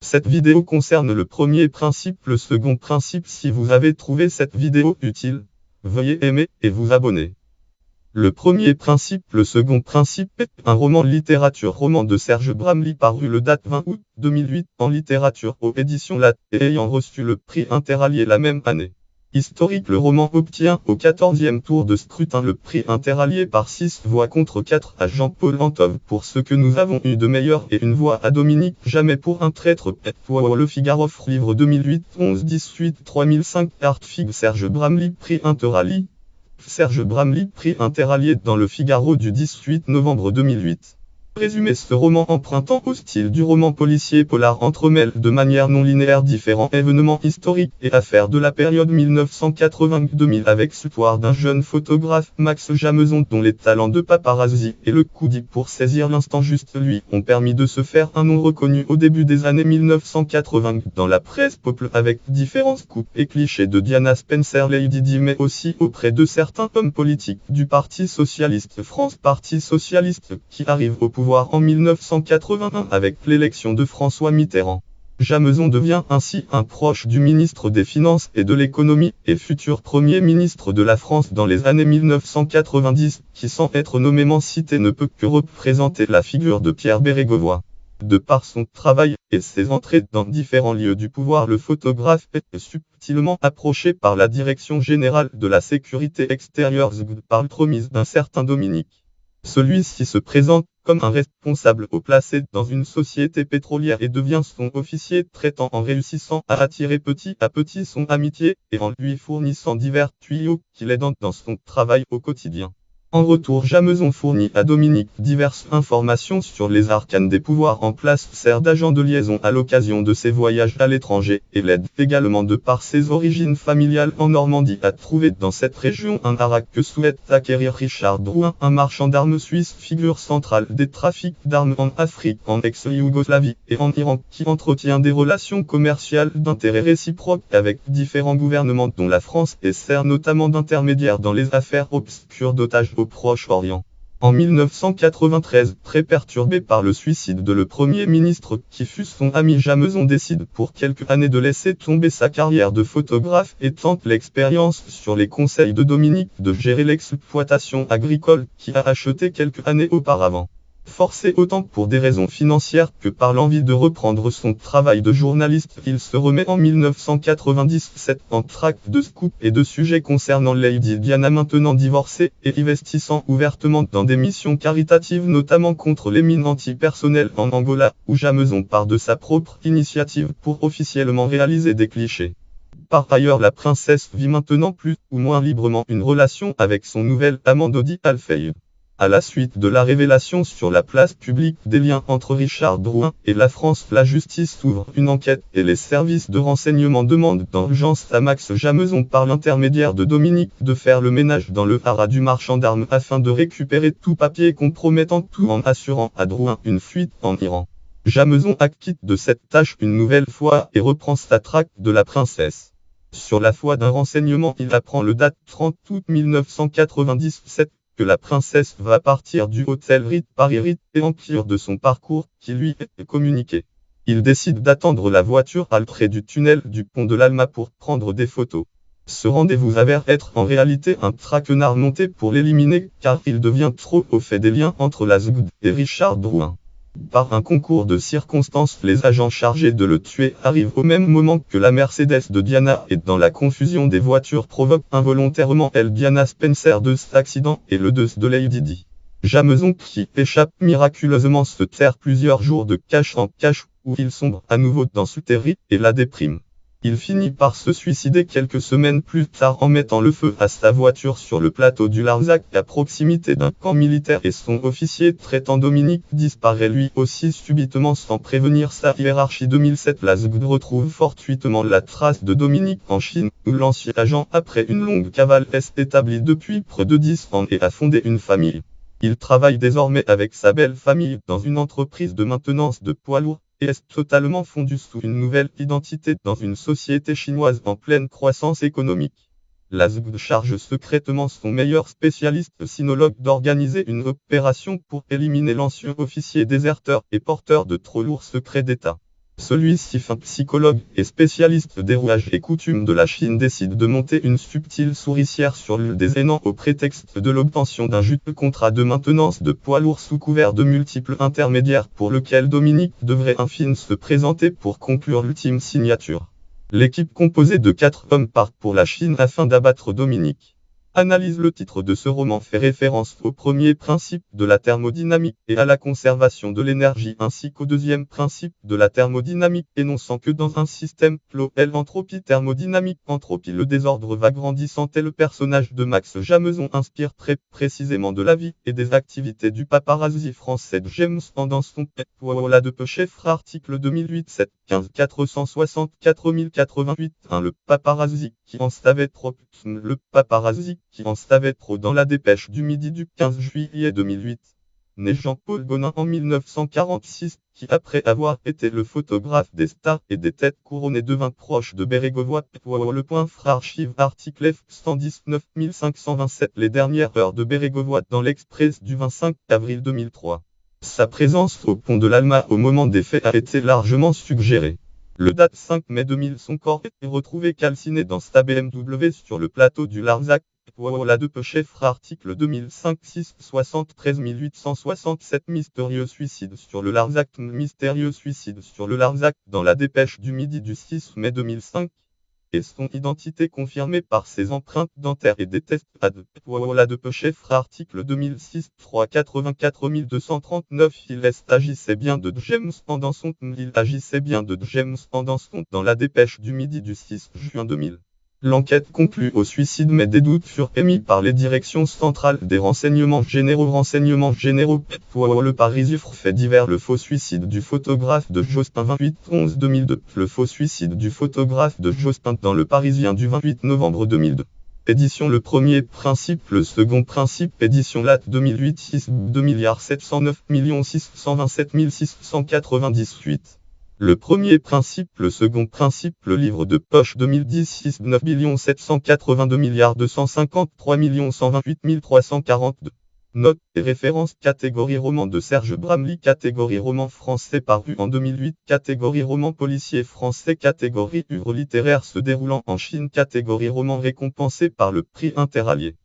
Cette vidéo concerne le premier principe. Le second principe, si vous avez trouvé cette vidéo utile, veuillez aimer et vous abonner. Le premier principe. Le second principe est un roman littérature. Roman de Serge Bramly paru le date 20 août 2008 en littérature aux éditions Latte et ayant reçu le prix Interallié la même année. Historique. Le roman obtient au 14e tour de scrutin le prix Interallié par 6 voix contre 4 à Jean-Paul Antov pour Ce que nous avons eu de meilleur et une voix à Dominique Jamais pour un traître. Le Figaro livre 2008 11 18 3005 Artfig. Serge Bramly prix Interallié. Serge Bramly prix Interallié dans le Figaro du 18 novembre 2008. Résumé. Ce roman empruntant au style du roman policier polar entremêle de manière non linéaire différents événements historiques et affaires de la période 1980-2000 avec support d'un jeune photographe, Max Jameson, dont les talents de paparazzi et le coup dit pour saisir l'instant juste lui ont permis de se faire un nom reconnu au début des années 1980 dans la presse populaire avec différents scoops et clichés de Diana Spencer Lady Di mais aussi auprès de certains hommes politiques du Parti Socialiste France Parti Socialiste qui arrive au pouvoir en 1981 avec l'élection de François Mitterrand. Jameson devient ainsi un proche du ministre des Finances et de l'Économie et futur Premier ministre de la France dans les années 1990, qui sans être nommément cité ne peut que représenter la figure de Pierre Bérégovoy. De par son travail et ses entrées dans différents lieux du pouvoir, le photographe est subtilement approché par la Direction générale de la sécurité extérieure par l'entremise d'un certain Dominique. Celui-ci se présente comme un responsable haut placé dans une société pétrolière et devient son officier traitant en réussissant à attirer petit à petit son amitié et en lui fournissant divers tuyaux qui l'aident dans son travail au quotidien. En retour, Jameson fournit à Dominique diverses informations sur les arcanes des pouvoirs en place, sert d'agent de liaison à l'occasion de ses voyages à l'étranger et l'aide également de par ses origines familiales en Normandie à trouver dans cette région un harak que souhaite acquérir Richard Drouin, un marchand d'armes suisse, figure centrale des trafics d'armes en Afrique, en ex-Yougoslavie et en Iran, qui entretient des relations commerciales d'intérêt réciproque avec différents gouvernements dont la France et sert notamment d'intermédiaire dans les affaires obscures d'otages au Proche-Orient. En 1993, très perturbé par le suicide de le Premier ministre qui fut son ami, Jameson décide pour quelques années de laisser tomber sa carrière de photographe et tente l'expérience sur les conseils de Dominique de gérer l'exploitation agricole qu'il a achetée quelques années auparavant. Forcé autant pour des raisons financières que par l'envie de reprendre son travail de journaliste, il se remet en 1997 en traque de scoop et de sujets concernant Lady Diana maintenant divorcée et investissant ouvertement dans des missions caritatives notamment contre les mines antipersonnelles en Angola, où Jameson part de sa propre initiative pour officiellement réaliser des clichés. Par ailleurs, la princesse vit maintenant plus ou moins librement une relation avec son nouvel amant Dodi Al-Fayed. À la suite de la révélation sur la place publique des liens entre Richard Drouin et la France, la justice ouvre une enquête et les services de renseignement demandent d'urgence à Max Jameson par l'intermédiaire de Dominique de faire le ménage dans le haras du marchand d'armes afin de récupérer tout papier compromettant, tout en assurant à Drouin une fuite en Iran. Jameson acquitte de cette tâche une nouvelle fois et reprend sa traque de la princesse. Sur la foi d'un renseignement, il apprend le date 30 août 1997 que la princesse va partir du hôtel Ritz Paris Ritz et Empire de son parcours qui lui est communiqué. Il décide d'attendre la voiture à l'entrée du tunnel du pont de l'Alma pour prendre des photos. Ce rendez-vous s'avère être en réalité un traquenard monté pour l'éliminer car il devient trop au fait des liens entre la SGD et Richard Drouin. Par un concours de circonstances, les agents chargés de le tuer arrivent au même moment que la Mercedes de Diana et dans la confusion des voitures provoque involontairement Diana Spencer de cet accident et le de Lady Di. Jameson qui échappe miraculeusement se terre plusieurs jours de cache en cache où il sombre à nouveau dans souterrain et la déprime. Il finit par se suicider quelques semaines plus tard en mettant le feu à sa voiture sur le plateau du Larzac à proximité d'un camp militaire et son officier traitant Dominique disparaît lui aussi subitement sans prévenir sa hiérarchie. 2007, la SGD retrouve fortuitement la trace de Dominique en Chine où l'ancien agent après une longue cavale est établi depuis près de 10 ans et a fondé une famille. Il travaille désormais avec sa belle famille dans une entreprise de maintenance de poids lourds et est totalement fondu sous une nouvelle identité dans une société chinoise en pleine croissance économique. La SGD charge secrètement son meilleur spécialiste sinologue d'organiser une opération pour éliminer l'ancien officier déserteur et porteur de trop lourds secrets d'État. Celui-ci, fin psychologue et spécialiste des rouages et coutumes de la Chine, décide de monter une subtile souricière sur l'île des Hénans au prétexte de l'obtention d'un juteux contrat de maintenance de poids lourds sous couvert de multiples intermédiaires pour lequel Dominique devrait enfin se présenter pour conclure l'ultime signature. L'équipe composée de 4 hommes part pour la Chine afin d'abattre Dominique. Analyse. Le titre de ce roman fait référence au premier principe de la thermodynamique et à la conservation de l'énergie, ainsi qu'au deuxième principe de la thermodynamique, énonçant que dans un système clos, l'entropie thermodynamique, entropie, le désordre va grandissant, et le personnage de Max Jameson inspire très précisément de la vie et des activités du paparazzi français James dans son Voilà de peu chef. Article 2008 7 15 464 088 1. Le paparazzi qui en savait trop. Le paparazzi qui en savait trop. Dans la dépêche du Midi du 15 juillet 2008. Né Jean-Paul Gonin en 1946, qui après avoir été le photographe des stars et des têtes couronnées devint proche de Bérégovoy. Le point archive article F 119 527. Les dernières heures de Bérégovoy dans l'Express du 25 avril 2003. Sa présence au pont de l'Alma au moment des faits a été largement suggérée. Le date 5 mai 2000, son corps est retrouvé calciné dans sa BMW sur le plateau du Larzac. Voilà de peu chef. Article 2005 6 73 867. Mystérieux suicide sur le Larzac. Mystérieux suicide sur le Larzac dans la dépêche du Midi du 6 mai 2005. Et son identité confirmée par ses empreintes dentaires et des tests AD. Voilà de peu chef. Article 2006 384 239. Il agissait bien de James dans son. Il agissait bien de James dans son. Dans la dépêche du Midi du 6 juin 2000. L'enquête conclut au suicide, mais des doutes furent émis par les directions centrales des renseignements généraux. Le Parisien. Fait divers. Le faux suicide du photographe de Jospin 28-11-2002. Le faux suicide du photographe de Jospin dans le Parisien du 28 novembre 2002. Édition. Le premier principe. Le second principe. Édition Lat 2008 6 2 709 627 698. Le premier principe, le second principe, le livre de poche 2010 6 9 782 253 128 342. Note et référence. Catégorie roman de Serge Bramley. Catégorie roman français paru en 2008. Catégorie roman policier français. Catégorie œuvre littéraire se déroulant en Chine. Catégorie roman récompensé par le prix Interallié.